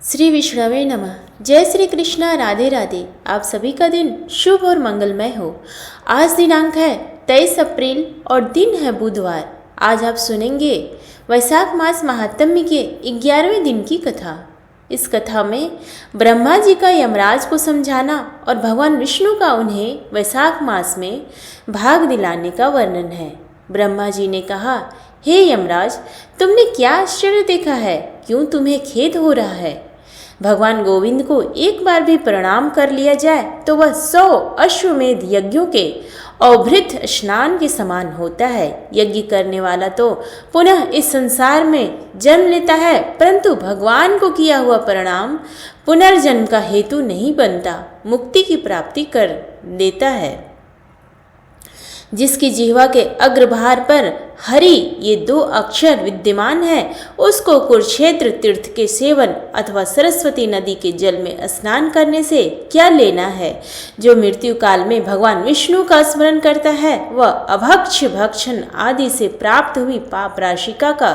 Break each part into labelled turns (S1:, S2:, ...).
S1: श्री विष्णवे नमः। जय श्री कृष्णा, राधे राधे। आप सभी का दिन शुभ और मंगलमय हो। आज दिनांक है 23 अप्रैल और दिन है बुधवार। आज आप सुनेंगे वैशाख मास महात्म्य के 11वें दिन की कथा। इस कथा में ब्रह्मा जी का यमराज को समझाना और भगवान विष्णु का उन्हें वैशाख मास में भाग दिलाने का वर्णन है। ब्रह्मा जी ने कहा, हे यमराज, तुमने क्या आश्चर्य देखा है? क्यों तुम्हें खेद हो रहा है? भगवान गोविंद को एक बार भी प्रणाम कर लिया जाए तो वह 100 अश्वमेध यज्ञों के अवभृत स्नान के समान होता है। यज्ञ करने वाला तो पुनः इस संसार में जन्म लेता है, परंतु भगवान को किया हुआ प्रणाम पुनर्जन्म का हेतु नहीं बनता, मुक्ति की प्राप्ति कर देता है। जिसकी जिह्वा के अग्रभार पर हरि ये 2 अक्षर विद्यमान है, उसको कुरुक्षेत्र तीर्थ के सेवन अथवा सरस्वती नदी के जल में स्नान करने से क्या लेना है। जो मृत्यु काल में भगवान विष्णु का स्मरण करता है, वह अभक्ष्य भक्षण आदि से प्राप्त हुई पाप राशिका का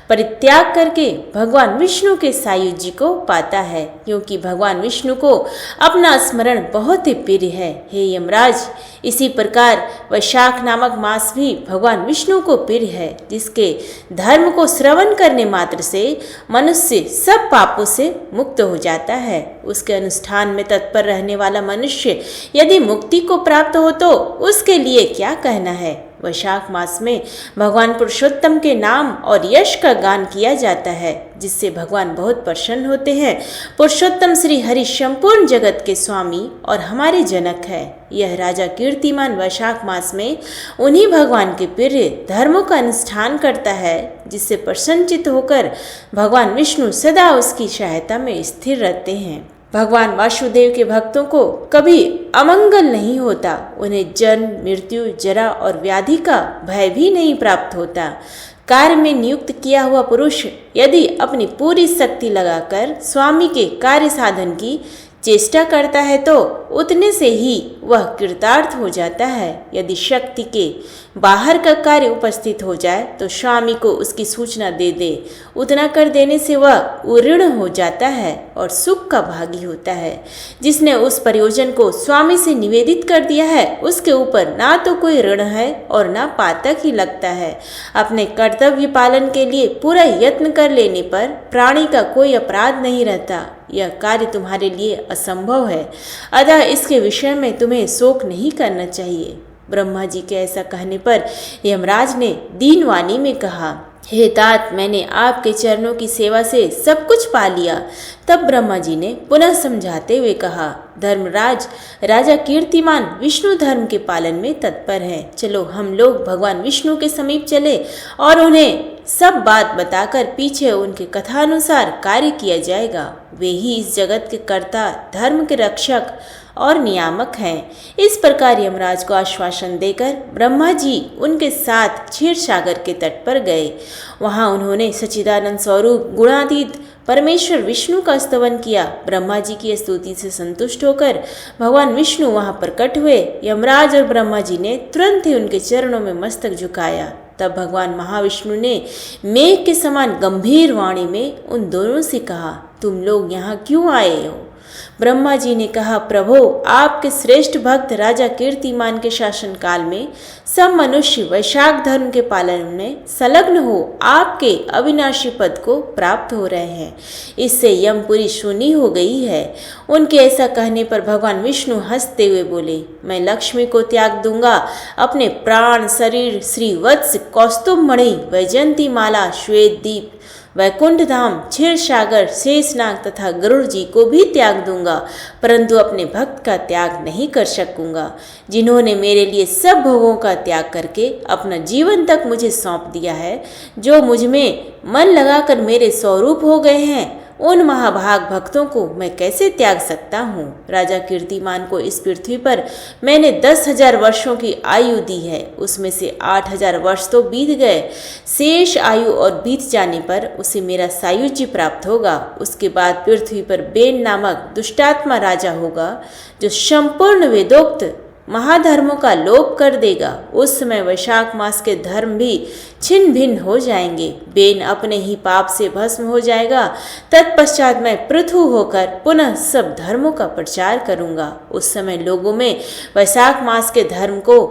S1: परित्याग करके भगवान विष्णु के सायुज्य को पाता है, क्योंकि भगवान विष्णु को अपना स्मरण बहुत ही प्रिय है। हे यमराज, इसी प्रकार वैशाख नामक मास भी भगवान विष्णु को प्रिय है, जिसके धर्म को श्रवण करने मात्र से मनुष्य सब पापों से मुक्त हो जाता है। उसके अनुष्ठान में तत्पर रहने वाला मनुष्य यदि मुक्ति को प्राप्त हो तो उसके लिए क्या कहना है। वैशाख मास में भगवान पुरुषोत्तम के नाम और यश का गान किया जाता है, जिससे भगवान बहुत प्रसन्न होते हैं। पुरुषोत्तम श्री हरि संपूर्ण जगत के स्वामी और हमारे जनक है। यह राजा कीर्तिमान वैशाख मास में उन्हीं भगवान के प्रिय धर्मों का अनुष्ठान करता है, जिससे प्रसन्नचित्त होकर भगवान विष्णु सदा उसकी सहायता में स्थिर रहते हैं। भगवान वासुदेव के भक्तों को कभी अमंगल नहीं होता। उन्हें जन्म, मृत्यु, जरा और व्याधि का भय भी नहीं प्राप्त होता। कार्य में नियुक्त किया हुआ पुरुष यदि अपनी पूरी शक्ति लगाकर स्वामी के कार्य साधन की चेष्टा करता है तो उतने से ही वह कृतार्थ हो जाता है। यदि शक्ति के बाहर का कार्य उपस्थित हो जाए तो स्वामी को उसकी सूचना दे दे। उतना कर देने से वह उऋण हो जाता है और सुख का भागी होता है। जिसने उस प्रयोजन को स्वामी से निवेदित कर दिया है, उसके ऊपर ना तो कोई ऋण है और ना पातक ही लगता है। अपने कर्तव्य पालन के लिए पूरा यत्न कर लेने पर प्राणी का कोई अपराध नहीं रहता। यह कार्य तुम्हारे लिए असंभव है, अतः इसके विषय में तुम्हें शोक नहीं करना चाहिए। ब्रह्मा जी के ऐसा कहने पर यमराज ने दीन वाणी में कहा, हे तात, मैंने आपके चरणों की सेवा से सब कुछ पा लिया। तब ब्रह्मा जी ने पुनः समझाते हुए कहा, धर्मराज, राजा कीर्तिमान विष्णु धर्म के पालन में तत्पर हैं। चलो हम लोग भगवान विष्णु के समीप चले और उन्हें सब बात बताकर पीछे उनके कथानुसार कार्य किया जाएगा। वे ही इस जगत के कर्ता, धर्म के रक्षक और नियामक हैं। इस प्रकार यमराज को आश्वासन देकर ब्रह्मा जी उनके साथ क्षीर सागर के तट पर गए। वहां उन्होंने सच्चिदानंद स्वरूप गुणातीत परमेश्वर विष्णु का स्तवन किया। ब्रह्मा जी की स्तुति से संतुष्ट होकर भगवान विष्णु वहां प्रकट हुए। यमराज और ब्रह्मा जी ने तुरंत ही उनके चरणों में मस्तक झुकाया। तब भगवान महाविष्णु ने मेघ के समान गंभीर वाणी में उन दोनों से कहा, तुम लोग यहाँ क्यों आए हो? ब्रह्मा जी ने कहा, प्रभु, आपके श्रेष्ठ भक्त राजा कीर्तिमान के शासन काल में सब मनुष्य वैशाख धर्म के पालन में संलग्न हो आपके अविनाशी पद को प्राप्त हो रहे हैं। इससे यमपुरी शून्य हो गई है। उनके ऐसा कहने पर भगवान विष्णु हंसते हुए बोले, मैं लक्ष्मी को त्याग दूंगा। अपने प्राण, शरीर, श्री वत्स, कौस्तुभ मणि, वैजयंती माला, श्वेत दीप, वैकुंठ धाम, क्षीर सागर, शेषनाग तथा गरुड़ जी को भी त्याग दूंगा, परंतु अपने भक्त का त्याग नहीं कर सकूंगा, जिन्होंने मेरे लिए सब भोगों का त्याग करके अपना जीवन तक मुझे सौंप दिया है। जो मुझ में मन लगाकर मेरे स्वरूप हो गए हैं, उन महाभाग भक्तों को मैं कैसे त्याग सकता हूँ। राजा कीर्तिमान को इस पृथ्वी पर मैंने 10,000 वर्षों की आयु दी है। उसमें से 8,000 वर्ष तो बीत गए। शेष आयु और बीत जाने पर उसे मेरा सायुज्य प्राप्त होगा। उसके बाद पृथ्वी पर बेन नामक दुष्टात्मा राजा होगा, जो संपूर्ण वेदोक्त महाधर्मों का लोप कर देगा। उस समय वैशाख मास के धर्म भी छिन्न भिन्न हो जाएंगे। बेन अपने ही पाप से भस्म हो जाएगा। तत्पश्चात मैं पृथु होकर पुनः सब धर्मों का प्रचार करूंगा। उस समय लोगों में वैशाख मास के धर्म को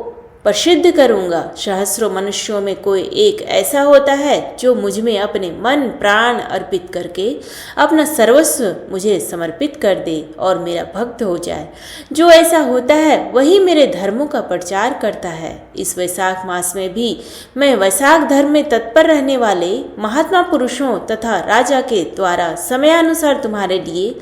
S1: प्रसिद्ध करूंगा। सहस्रों मनुष्यों में कोई एक ऐसा होता है जो मुझ में अपने मन प्राण अर्पित करके अपना सर्वस्व मुझे समर्पित कर दे और मेरा भक्त हो जाए। जो ऐसा होता है वही मेरे धर्मों का प्रचार करता है। इस वैशाख मास में भी मैं वैशाख धर्म में तत्पर रहने वाले महात्मा पुरुषों तथा राजा के द्वारा समयानुसार तुम्हारे लिए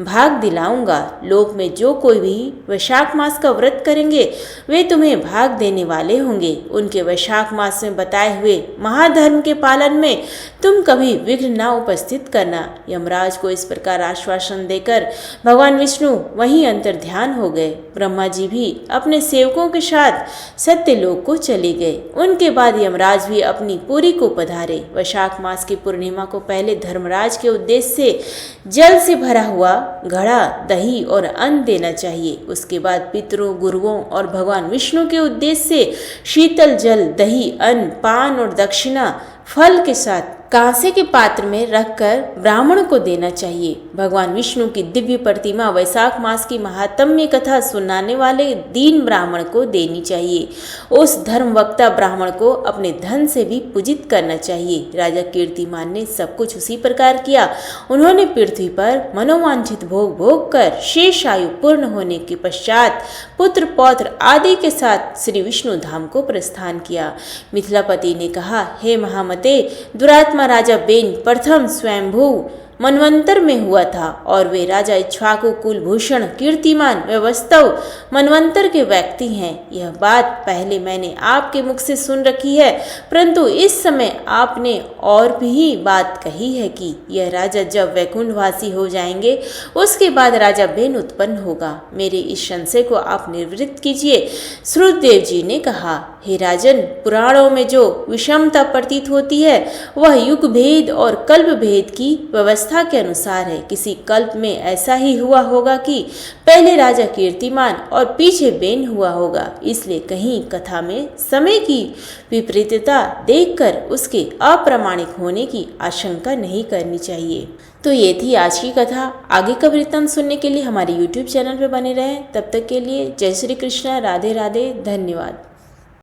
S1: भाग दिलाऊंगा। लोक में जो कोई भी वैशाख मास का व्रत करेंगे वे तुम्हें भाग देने वाले होंगे। उनके वैशाख मास में बताए हुए महाधर्म के पालन में तुम कभी विघ्न न उपस्थित करना। यमराज को इस प्रकार आश्वासन देकर भगवान विष्णु वहीं अंतर ध्यान हो गए। ब्रह्मा जी भी अपने सेवकों के साथ सत्यलोक को चले गए। उनके बाद यमराज भी अपनी पुरी को पधारे। वैशाख मास की पूर्णिमा को पहले धर्मराज के उद्देश्य से जल से भरा हुआ घड़ा दही और अन्न देना चाहिए। उसके बाद पितरों गुरुओं और भगवान विष्णु के उद्देश्य से शीतल जल दही अन्न पान और दक्षिणा फल के साथ कांसे के पात्र में रखकर ब्राह्मण को देना चाहिए। भगवान विष्णु की दिव्य प्रतिमा वैशाख मास की महात्म्य कथा सुनाने वाले दीन ब्राह्मण को देनी चाहिए। उस धर्म वक्ता ब्राह्मण को अपने धन से भी पूजित करना चाहिए। राजा कीर्तिमान ने सब कुछ उसी प्रकार किया। उन्होंने पृथ्वी पर मनोवांछित भोग भोग कर शेष आयु पूर्ण होने के पश्चात पुत्र पौत्र आदि के साथ श्री विष्णु धाम को प्रस्थान किया। मिथिलापति ने कहा, हे महामते, दुरात्मा राजा बेन प्रथम स्वयंभू मनवंतर में हुआ था और वे राजा इक्ष्वाकु कुलभूषण कीर्तिमान व वास्तव मनवंतर के व्यक्ति हैं। यह बात पहले मैंने आपके मुख से सुन रखी है, परंतु इस समय आपने और भी बात कही है कि यह राजा जब वैकुंठवासी हो जाएंगे उसके बाद राजा बेन उत्पन्न होगा। मेरे इस संशय को आप निवृत्त कीजिए। श्रुतदेव जी ने कहा, हे राजन, पुराणों में जो विषमता प्रतीत होती है वह युग भेद और कल्प भेद की व्यवस्था के अनुसार है। किसी कल्प में ऐसा ही हुआ होगा कि पहले राजा कीर्तिमान और पीछे बेन हुआ होगा। इसलिए कहीं कथा में समय की विपरीतता देखकर उसके अप्रामाणिक होने की आशंका नहीं करनी चाहिए। तो ये थी आज की कथा। आगे का वृत्तांत सुनने के लिए हमारे YouTube चैनल पर बने रहें। तब तक के लिए जय श्री कृष्ण, राधे राधे, धन्यवाद।